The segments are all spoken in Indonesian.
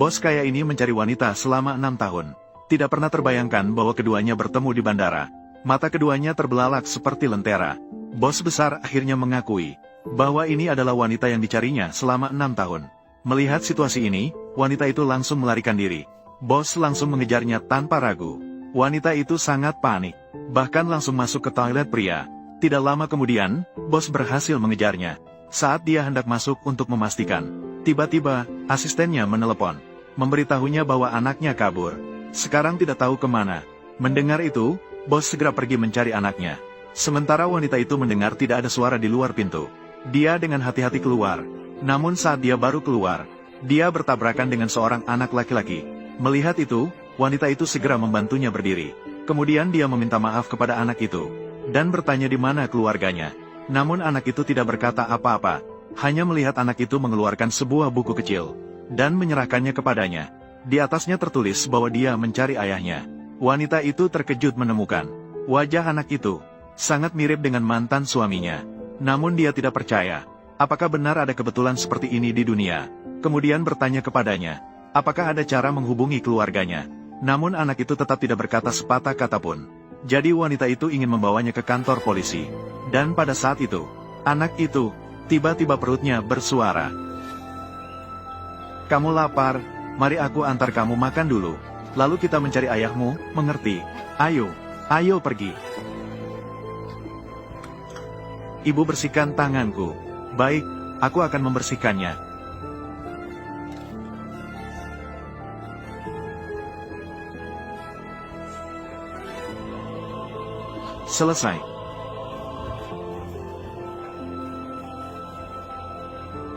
Bos kaya ini mencari wanita selama 6 tahun. Tidak pernah terbayangkan bahwa keduanya bertemu di bandara. Mata keduanya terbelalak seperti lentera. Bos besar akhirnya mengakui bahwa ini adalah wanita yang dicarinya selama 6 tahun. Melihat situasi ini, wanita itu langsung melarikan diri. Bos langsung mengejarnya tanpa ragu. Wanita itu sangat panik, bahkan langsung masuk ke toilet pria. Tidak lama kemudian, bos berhasil mengejarnya. Saat dia hendak masuk untuk memastikan, tiba-tiba, asistennya menelepon, memberitahunya bahwa anaknya kabur. Sekarang tidak tahu kemana. Mendengar itu, bos segera pergi mencari anaknya. Sementara wanita itu mendengar tidak ada suara di luar pintu. Dia dengan hati-hati keluar. Namun saat dia baru keluar, dia bertabrakan dengan seorang anak laki-laki. Melihat itu, wanita itu segera membantunya berdiri. Kemudian dia meminta maaf kepada anak itu, dan bertanya di mana keluarganya. Namun anak itu tidak berkata apa-apa, hanya melihat anak itu mengeluarkan sebuah buku kecil, dan menyerahkannya kepadanya. Di atasnya tertulis bahwa dia mencari ayahnya. Wanita itu terkejut menemukan wajah anak itu sangat mirip dengan mantan suaminya. Namun dia tidak percaya, apakah benar ada kebetulan seperti ini di dunia. Kemudian bertanya kepadanya, apakah ada cara menghubungi keluarganya. Namun anak itu tetap tidak berkata sepatah kata pun. Jadi wanita itu ingin membawanya ke kantor polisi. Dan pada saat itu, anak itu, tiba-tiba perutnya bersuara. Kamu lapar, mari aku antar kamu makan dulu. Lalu kita mencari ayahmu, mengerti? Ayo, ayo pergi. Ibu bersihkan tanganku. Baik, aku akan membersihkannya. Selesai.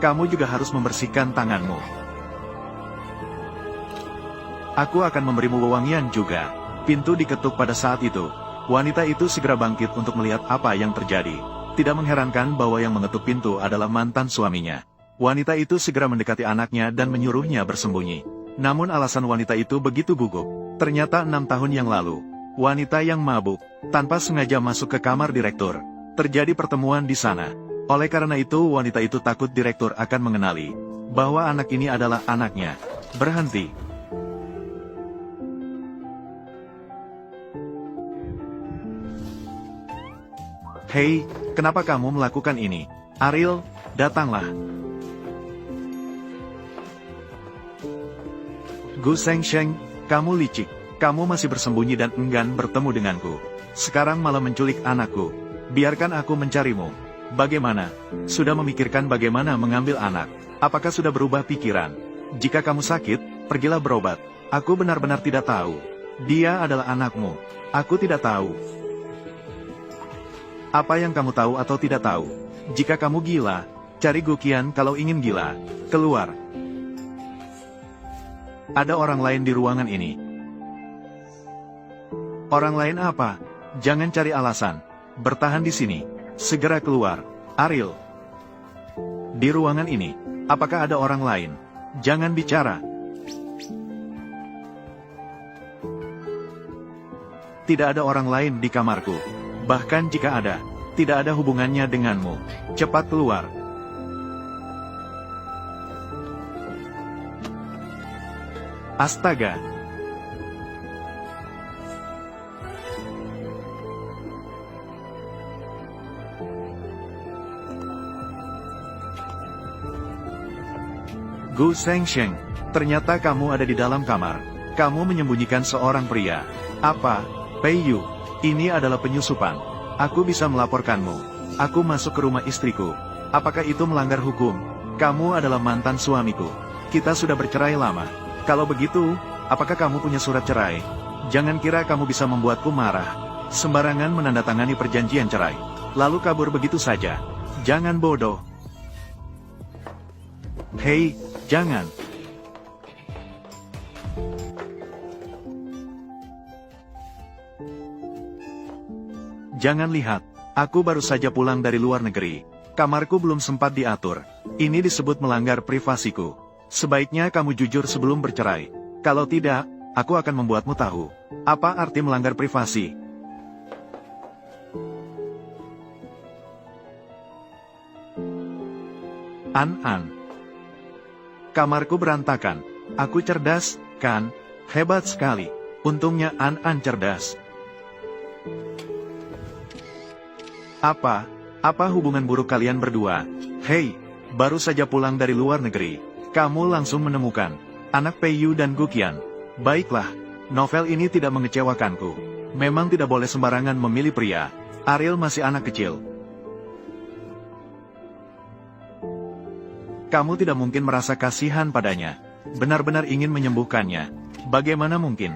Kamu juga harus membersihkan tanganmu. Aku akan memberimu wewangian juga. Pintu diketuk pada saat itu. Wanita itu segera bangkit untuk melihat apa yang terjadi. Tidak mengherankan bahwa yang mengetuk pintu adalah mantan suaminya. Wanita itu segera mendekati anaknya dan menyuruhnya bersembunyi. Namun alasan wanita itu begitu gugup. Ternyata 6 tahun yang lalu, wanita yang mabuk, tanpa sengaja masuk ke kamar direktur. Terjadi pertemuan di sana. Oleh karena itu wanita itu takut direktur akan mengenali bahwa anak ini adalah anaknya. Berhenti. Hei, kenapa kamu melakukan ini? Ariel, datanglah. Gu Shengsheng, kamu licik. Kamu masih bersembunyi dan enggan bertemu denganku. Sekarang malah menculik anakku. Biarkan aku mencarimu. Bagaimana? Sudah memikirkan bagaimana mengambil anak? Apakah sudah berubah pikiran? Jika kamu sakit, pergilah berobat. Aku benar-benar tidak tahu. Dia adalah anakmu. Aku tidak tahu. Apa yang kamu tahu atau tidak tahu? Jika kamu gila, cari Guqian kalau ingin gila. Keluar. Ada orang lain di ruangan ini. Orang lain apa? Jangan cari alasan. Bertahan di sini. Segera keluar. Ariel. Di ruangan ini, apakah ada orang lain? Jangan bicara. Tidak ada orang lain di kamarku. Bahkan jika ada, tidak ada hubungannya denganmu. Cepat keluar. Astaga. Gu Shengsheng, ternyata kamu ada di dalam kamar. Kamu menyembunyikan seorang pria. Apa, Pei Yu? Ini adalah penyusupan. Aku bisa melaporkanmu. Aku masuk ke rumah istriku. Apakah itu melanggar hukum? Kamu adalah mantan suamiku. Kita sudah bercerai lama. Kalau begitu, apakah kamu punya surat cerai? Jangan kira kamu bisa membuatku marah. Sembarangan menandatangani perjanjian cerai, lalu kabur begitu saja. Jangan bodoh. Hei, jangan. Jangan lihat, aku baru saja pulang dari luar negeri. Kamarku belum sempat diatur. Ini disebut melanggar privasiku. Sebaiknya kamu jujur sebelum bercerai. Kalau tidak, aku akan membuatmu tahu. Apa arti melanggar privasi? An-an. Kamarku berantakan. Aku cerdas, kan? Hebat sekali. Untungnya An cerdas. Apa hubungan buruk kalian berdua? Hei, baru saja pulang dari luar negeri. Kamu langsung menemukan anak Peiyu dan Guqian. Baiklah, novel ini tidak mengecewakanku. Memang tidak boleh sembarangan memilih pria. Ariel masih anak kecil. Kamu tidak mungkin merasa kasihan padanya. Benar-benar ingin menyembuhkannya. Bagaimana mungkin?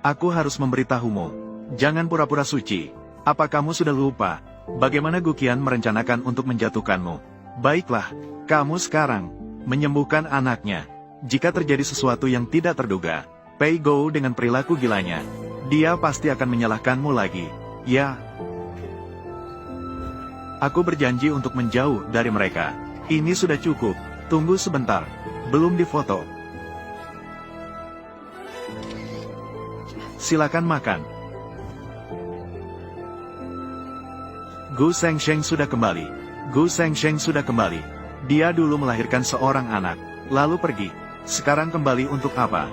Aku harus memberitahumu. Jangan pura-pura suci. Apa kamu sudah lupa bagaimana Guqian merencanakan untuk menjatuhkanmu? Baiklah, kamu sekarang menyembuhkan anaknya. Jika terjadi sesuatu yang tidak terduga, Pei Gou dengan perilaku gilanya, dia pasti akan menyalahkanmu lagi. Ya. Aku berjanji untuk menjauh dari mereka. Ini sudah cukup. Tunggu sebentar. Belum difoto. Silakan makan. Gu Shengsheng sudah kembali. Gu Shengsheng sudah kembali. Dia dulu melahirkan seorang anak, lalu pergi. Sekarang kembali untuk apa?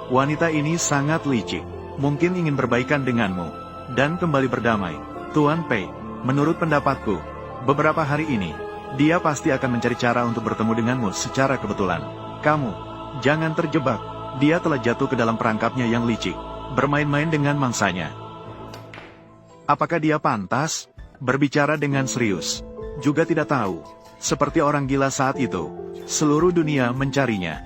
Wanita ini sangat licik. Mungkin ingin berbaikan denganmu. Dan kembali berdamai. Tuan Pei, menurut pendapatku, beberapa hari ini, dia pasti akan mencari cara untuk bertemu denganmu secara kebetulan. Kamu, jangan terjebak. Dia telah jatuh ke dalam perangkapnya yang licik. Bermain-main dengan mangsanya. Apakah dia pantas berbicara dengan serius? Juga tidak tahu. Seperti orang gila saat itu. Seluruh dunia mencarinya.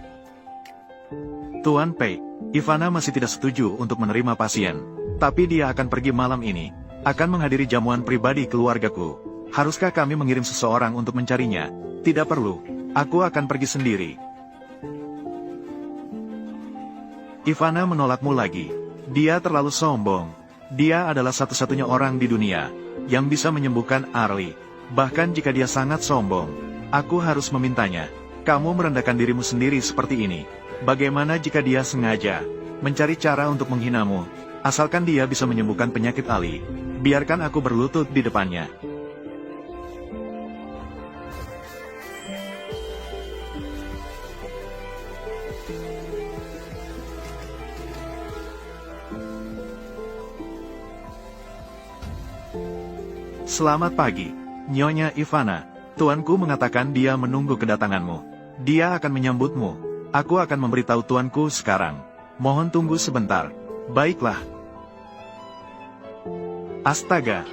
Tuan Pei, Ivana masih tidak setuju untuk menerima pasien. Tapi dia akan pergi malam ini. Akan menghadiri jamuan pribadi keluargaku. Haruskah kami mengirim seseorang untuk mencarinya? Tidak perlu. Aku akan pergi sendiri. Ivana menolakmu lagi. Dia terlalu sombong. Dia adalah satu-satunya orang di dunia yang bisa menyembuhkan Arlie. Bahkan jika dia sangat sombong, aku harus memintanya. Kamu merendahkan dirimu sendiri seperti ini. Bagaimana jika dia sengaja mencari cara untuk menghinamu? Asalkan dia bisa menyembuhkan penyakit Ali, biarkan aku berlutut di depannya. Selamat pagi, Nyonya Ivana. Tuanku mengatakan dia menunggu kedatanganmu. Dia akan menyambutmu. Aku akan memberitahu tuanku sekarang. Mohon tunggu sebentar. Baiklah. Astaga.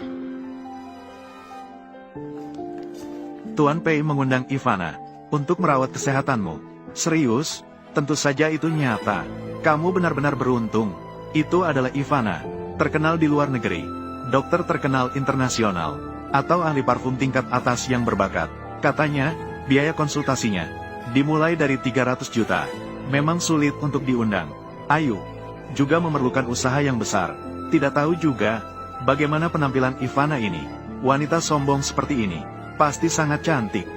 Tuan Pei mengundang Ivana untuk merawat kesehatanmu. Serius? Tentu saja itu nyata. Kamu benar-benar beruntung. Itu adalah Ivana, terkenal di luar negeri. Dokter terkenal internasional, atau ahli parfum tingkat atas yang berbakat. Katanya, biaya konsultasinya dimulai dari 300 juta. Memang sulit untuk diundang. Ayu, juga memerlukan usaha yang besar. Tidak tahu juga, bagaimana penampilan Ivana ini. Wanita sombong seperti ini, pasti sangat cantik.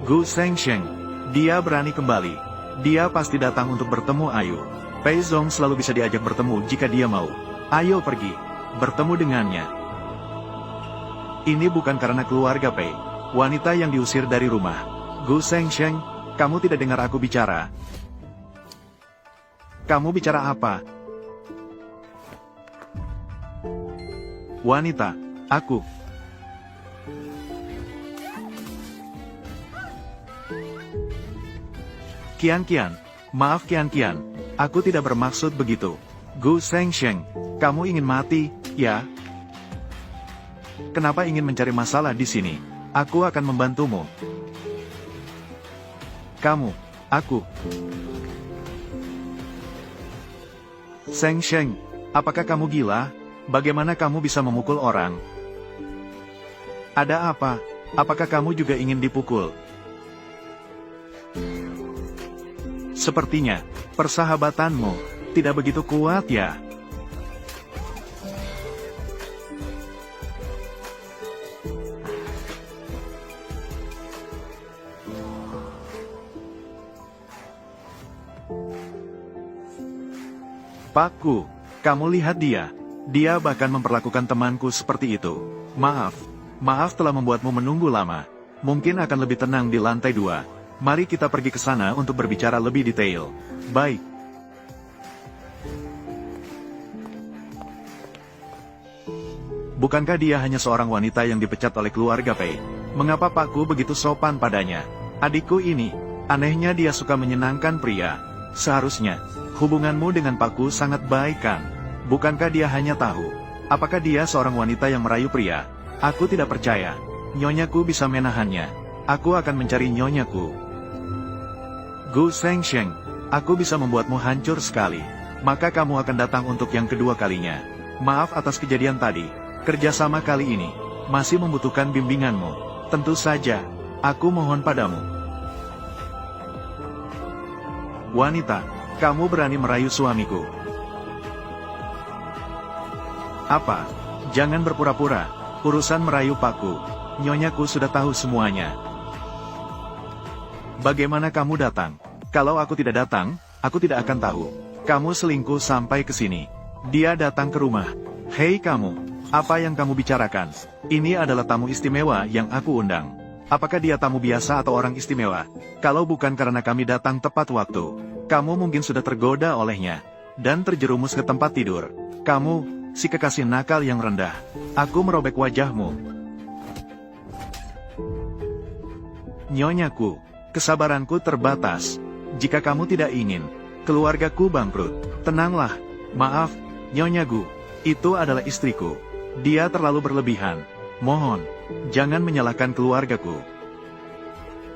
Gu Shengsheng, dia berani kembali. Dia pasti datang untuk bertemu Ayu. Pei Zong selalu bisa diajak bertemu jika dia mau. Ayo pergi, bertemu dengannya. Ini bukan karena keluarga Pei, wanita yang diusir dari rumah. Gu Shengsheng, kamu tidak dengar aku bicara? Kamu bicara apa? Wanita, aku. Kian, maaf Kian, aku tidak bermaksud begitu. Gu Shengsheng, kamu ingin mati, ya? Kenapa ingin mencari masalah di sini? Aku akan membantumu. Kamu, aku. Shengsheng, apakah kamu gila? Bagaimana kamu bisa memukul orang? Ada apa? Apakah kamu juga ingin dipukul? Sepertinya, persahabatanmu tidak begitu kuat ya. Pakku, kamu lihat dia. Dia bahkan memperlakukan temanku seperti itu. Maaf telah membuatmu menunggu lama. Mungkin akan lebih tenang di lantai 2. Mari kita pergi ke sana untuk berbicara lebih detail. Baik. Bukankah dia hanya seorang wanita yang dipecat oleh keluarga Pei? Mengapa Pakku begitu sopan padanya? Adikku ini, anehnya dia suka menyenangkan pria. Seharusnya, hubunganmu dengan Pakku sangat baik kan? Bukankah dia hanya tahu? Apakah dia seorang wanita yang merayu pria? Aku tidak percaya. Nyonyaku bisa menahannya. Aku akan mencari nyonyaku. Gu Shengsheng, aku bisa membuatmu hancur sekali. Maka kamu akan datang untuk yang kedua kalinya. Maaf atas kejadian tadi. Kerjasama kali ini masih membutuhkan bimbinganmu. Tentu saja, aku mohon padamu. Wanita, kamu berani merayu suamiku. Apa? Jangan berpura-pura. Urusan merayu Pakku. Nyonyaku sudah tahu semuanya. Bagaimana kamu datang? Kalau aku tidak datang, aku tidak akan tahu. Kamu selingkuh sampai ke sini. Dia datang ke rumah. Hei kamu. Apa yang kamu bicarakan? Ini adalah tamu istimewa yang aku undang. Apakah dia tamu biasa atau orang istimewa? Kalau bukan karena kami datang tepat waktu, kamu mungkin sudah tergoda olehnya, dan terjerumus ke tempat tidur. Kamu, si kekasih nakal yang rendah. Aku merobek wajahmu. Nyonyaku, kesabaranku terbatas. Jika kamu tidak ingin keluargaku bangkrut, tenanglah. Maaf, Nyonya Gu, itu adalah istriku. Dia terlalu berlebihan. Mohon, jangan menyalahkan keluargaku.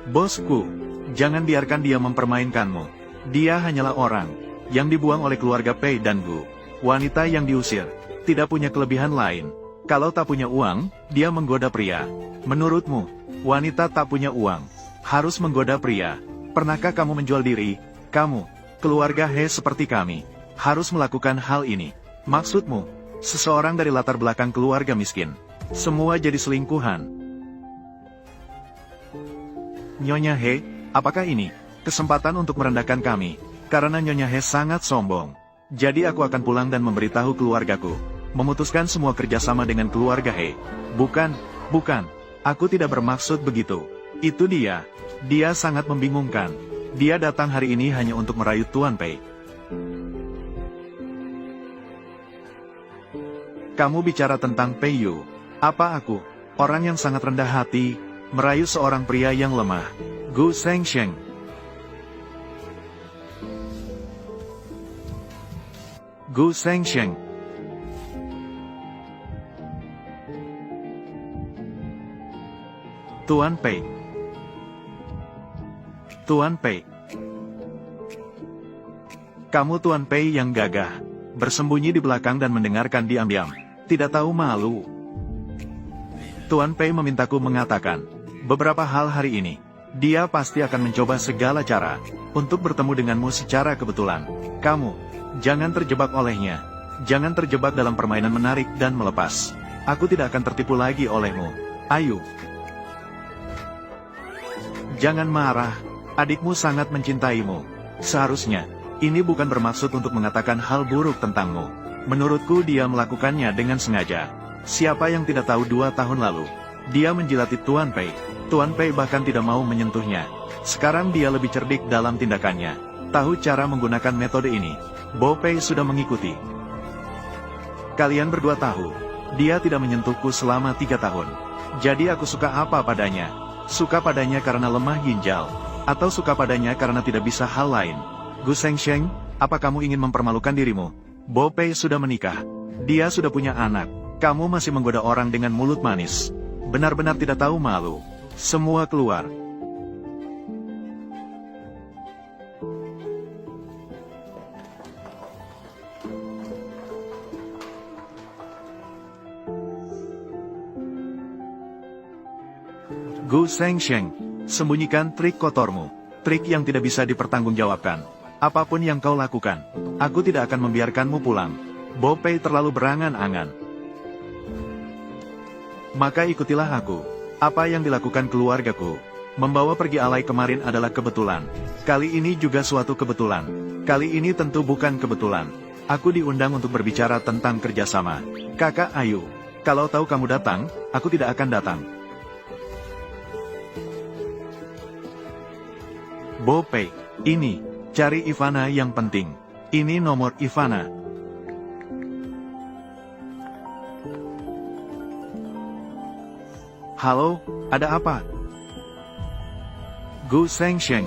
Bosku, jangan biarkan dia mempermainkanmu. Dia hanyalah orang yang dibuang oleh keluarga Pei dan Gu. Wanita yang diusir, tidak punya kelebihan lain. Kalau tak punya uang, dia menggoda pria. Menurutmu, wanita tak punya uang harus menggoda pria? Pernahkah kamu menjual diri? Kamu, keluarga He seperti kami, harus melakukan hal ini. Maksudmu, seseorang dari latar belakang keluarga miskin, semua jadi selingkuhan. Nyonya He, apakah ini kesempatan untuk merendahkan kami? Karena Nyonya He sangat sombong. Jadi aku akan pulang dan memberitahu keluargaku, memutuskan semua kerjasama dengan keluarga He. Bukan, aku tidak bermaksud begitu. Itu dia sangat membingungkan. Dia datang hari ini hanya untuk merayu Tuan Pei. Kamu bicara tentang Pei Yu. Apa aku, orang yang sangat rendah hati, merayu seorang pria yang lemah? Gu Shengsheng. Gu Shengsheng. Tuan Pei. Tuan Pei. Kamu Tuan Pei yang gagah, bersembunyi di belakang dan mendengarkan diam-diam. Tidak tahu malu. Tuan Pei memintaku mengatakan beberapa hal hari ini. Dia pasti akan mencoba segala cara untuk bertemu denganmu secara kebetulan. Kamu, jangan terjebak olehnya. Jangan terjebak dalam permainan menarik dan melepas. Aku tidak akan tertipu lagi olehmu. Ayo. Jangan marah. Adikmu sangat mencintaimu. Seharusnya, ini bukan bermaksud untuk mengatakan hal buruk tentangmu. Menurutku dia melakukannya dengan sengaja. Siapa yang tidak tahu 2 tahun lalu, dia menjilati Tuan Pei. Tuan Pei bahkan tidak mau menyentuhnya. Sekarang dia lebih cerdik dalam tindakannya. Tahu cara menggunakan metode ini. Bo Pei sudah mengikuti. Kalian berdua tahu, dia tidak menyentuhku selama 3 tahun. Jadi aku suka apa padanya. Suka padanya karena lemah ginjal, atau suka padanya karena tidak bisa hal lain. Gu Shengsheng, apa kamu ingin mempermalukan dirimu? Bo Pei sudah menikah. Dia sudah punya anak. Kamu masih menggoda orang dengan mulut manis. Benar-benar tidak tahu malu. Semua keluar. Gu Shengsheng, sembunyikan trik kotormu. Trik yang tidak bisa dipertanggungjawabkan. Apapun yang kau lakukan, aku tidak akan membiarkanmu pulang. Bo Pei terlalu berangan-angan. Maka ikutilah aku. Apa yang dilakukan keluargaku, membawa pergi Alai kemarin adalah kebetulan. Kali ini juga suatu kebetulan. Kali ini tentu bukan kebetulan. Aku diundang untuk berbicara tentang kerjasama. Kakak Ayu, kalau tahu kamu datang, aku tidak akan datang. Bo Pei, ini, cari Ivana yang penting. Ini nomor Ivana. Halo, ada apa? Gu Shengsheng.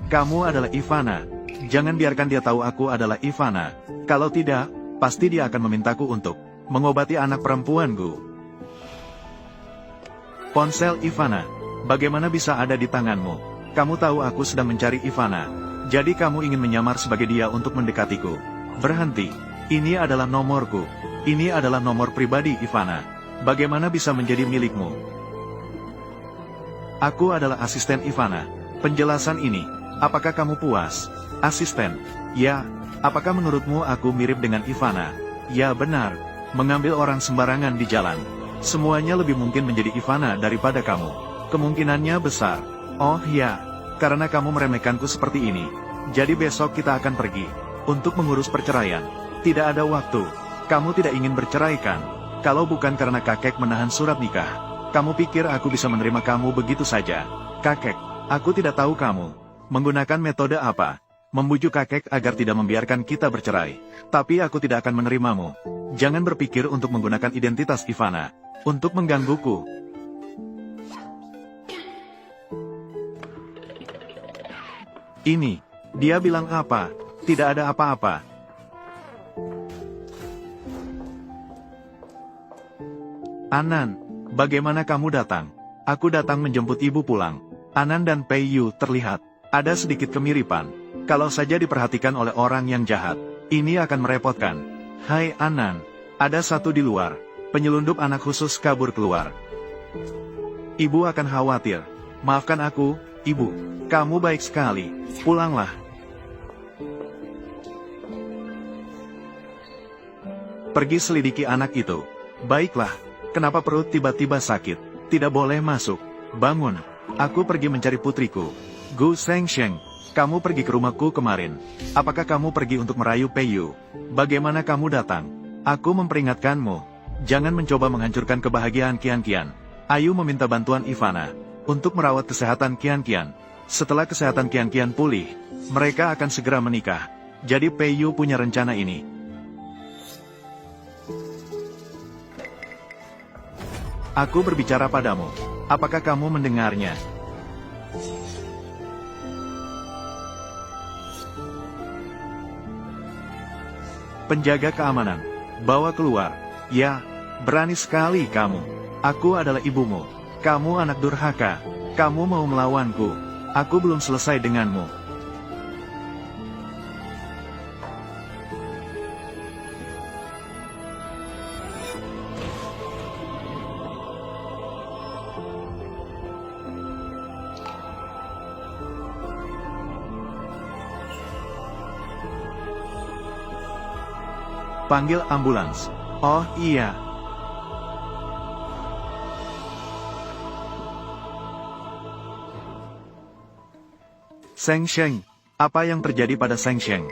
Kamu adalah Ivana. Jangan biarkan dia tahu aku adalah Ivana. Kalau tidak, pasti dia akan memintaku untuk mengobati anak perempuanku. Ponsel Ivana. Bagaimana bisa ada di tanganmu? Kamu tahu aku sedang mencari Ivana. Jadi kamu ingin menyamar sebagai dia untuk mendekatiku. Berhenti. Ini adalah nomorku. Ini adalah nomor pribadi Ivana. Bagaimana bisa menjadi milikmu? Aku adalah asisten Ivana. Penjelasan ini. Apakah kamu puas? Asisten. Ya. Apakah menurutmu aku mirip dengan Ivana? Ya benar. Mengambil orang sembarangan di jalan. Semuanya lebih mungkin menjadi Ivana daripada kamu. Kemungkinannya besar. Oh ya, karena kamu meremehkanku seperti ini. Jadi besok kita akan pergi untuk mengurus perceraian. Tidak ada waktu. Kamu tidak ingin bercerai kan? Kalau bukan karena kakek menahan surat nikah, kamu pikir aku bisa menerima kamu begitu saja? Kakek, aku tidak tahu kamu menggunakan metode apa. Membujuk kakek agar tidak membiarkan kita bercerai. Tapi aku tidak akan menerimamu. Jangan berpikir untuk menggunakan identitas Ivana untuk menggangguku. Ini, dia bilang apa? Tidak ada apa-apa. Anan, bagaimana kamu datang? Aku datang menjemput ibu pulang. Anan dan Pei Yu terlihat ada sedikit kemiripan. Kalau saja diperhatikan oleh orang yang jahat, ini akan merepotkan. Hai Anan, ada satu di luar. Penyelundup anak khusus kabur keluar. Ibu akan khawatir. Maafkan aku, Ibu. Kamu baik sekali. Pulanglah. Pergi selidiki anak itu. Baiklah. Kenapa perut tiba-tiba sakit? Tidak boleh masuk. Bangun. Aku pergi mencari putriku. Gu Shengsheng. Kamu pergi ke rumahku kemarin. Apakah kamu pergi untuk merayu Pei Yu? Bagaimana kamu datang? Aku memperingatkanmu. Jangan mencoba menghancurkan kebahagiaan Qian-Qian. Ayu meminta bantuan Ivana untuk merawat kesehatan Qian-Qian. Setelah kesehatan Qian-Qian pulih, mereka akan segera menikah. Jadi Pei Yu punya rencana ini. Aku berbicara padamu. Apakah kamu mendengarnya? Penjaga keamanan. Bawa keluar. Ya, berani sekali kamu. Aku adalah ibumu. Kamu anak durhaka. Kamu mau melawanku. Aku belum selesai denganmu. Panggil ambulans. Oh iya. Shengsheng, apa yang terjadi pada Shengsheng?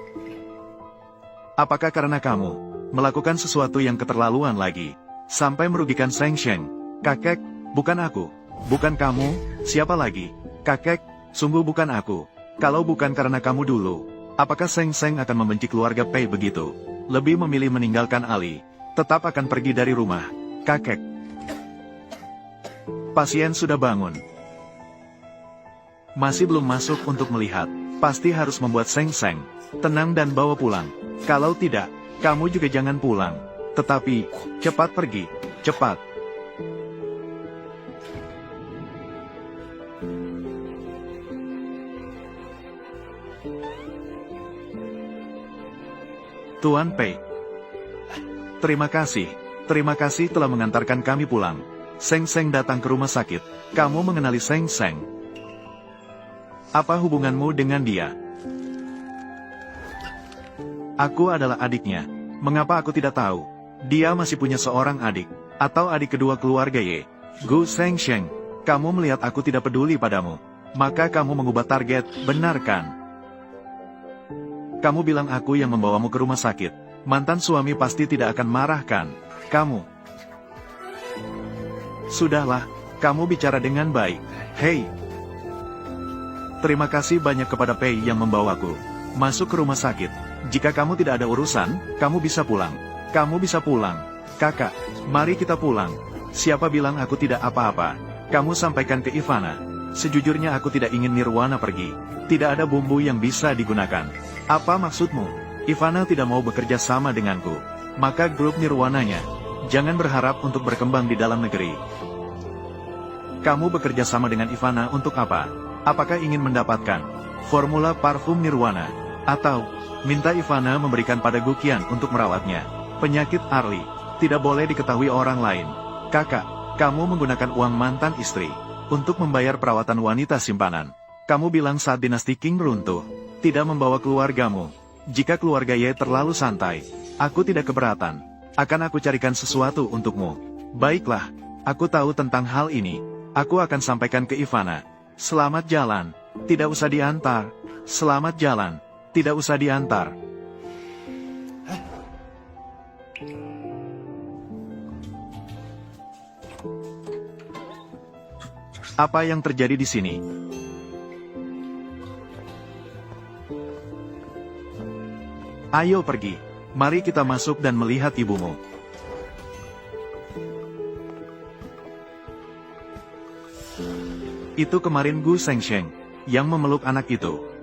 Apakah karena kamu melakukan sesuatu yang keterlaluan lagi, sampai merugikan Shengsheng? Kakek, bukan aku. Bukan kamu, siapa lagi? Kakek, sungguh bukan aku. Kalau bukan karena kamu dulu, apakah Shengsheng akan membenci keluarga Pei begitu? Lebih memilih meninggalkan Ali, tetap akan pergi dari rumah. Kakek. Pasien sudah bangun. Masih belum masuk untuk melihat. Pasti harus membuat Shengsheng tenang dan bawa pulang. Kalau tidak, kamu juga jangan pulang. Tetapi, cepat pergi. Cepat. Tuan Pei. Terima kasih. Terima kasih telah mengantarkan kami pulang. Shengsheng datang ke rumah sakit. Kamu mengenali Shengsheng? Apa hubunganmu dengan dia? Aku adalah adiknya. Mengapa aku tidak tahu? Dia masih punya seorang adik. Atau adik kedua keluarga Ye. Gu Shengsheng, kamu melihat aku tidak peduli padamu. Maka kamu mengubah target, benar kan? Kamu bilang aku yang membawamu ke rumah sakit. Mantan suami pasti tidak akan marah kan? Kamu. Sudahlah, kamu bicara dengan baik. Hei. Terima kasih banyak kepada Pei yang membawaku masuk ke rumah sakit. Jika kamu tidak ada urusan, kamu bisa pulang. Kamu bisa pulang. Kakak, mari kita pulang. Siapa bilang aku tidak apa-apa? Kamu sampaikan ke Ivana. Sejujurnya aku tidak ingin Nirwana pergi. Tidak ada bumbu yang bisa digunakan. Apa maksudmu? Ivana tidak mau bekerja sama denganku. Maka grup Nirwananya, jangan berharap untuk berkembang di dalam negeri. Kamu bekerja sama dengan Ivana untuk apa? Apakah ingin mendapatkan formula parfum Nirwana? Atau minta Ivana memberikan pada Guqian untuk merawatnya? Penyakit Arli tidak boleh diketahui orang lain. Kakak, kamu menggunakan uang mantan istri untuk membayar perawatan wanita simpanan. Kamu bilang saat dinasti Qing runtuh, tidak membawa keluargamu. Jika keluarga Ye terlalu santai, aku tidak keberatan. Akan aku carikan sesuatu untukmu. Baiklah, aku tahu tentang hal ini. Aku akan sampaikan ke Ivana. Selamat jalan. Tidak usah diantar. Selamat jalan. Tidak usah diantar. Apa yang terjadi di sini? Ayo pergi. Mari kita masuk dan melihat ibumu. Itu kemarin Gu Shengsheng yang memeluk anak itu.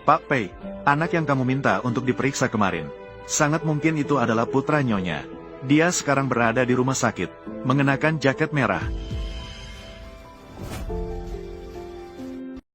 Pak Pei, anak yang kamu minta untuk diperiksa kemarin. Sangat mungkin itu adalah putra Nyonya. Dia sekarang berada di rumah sakit, mengenakan jaket merah.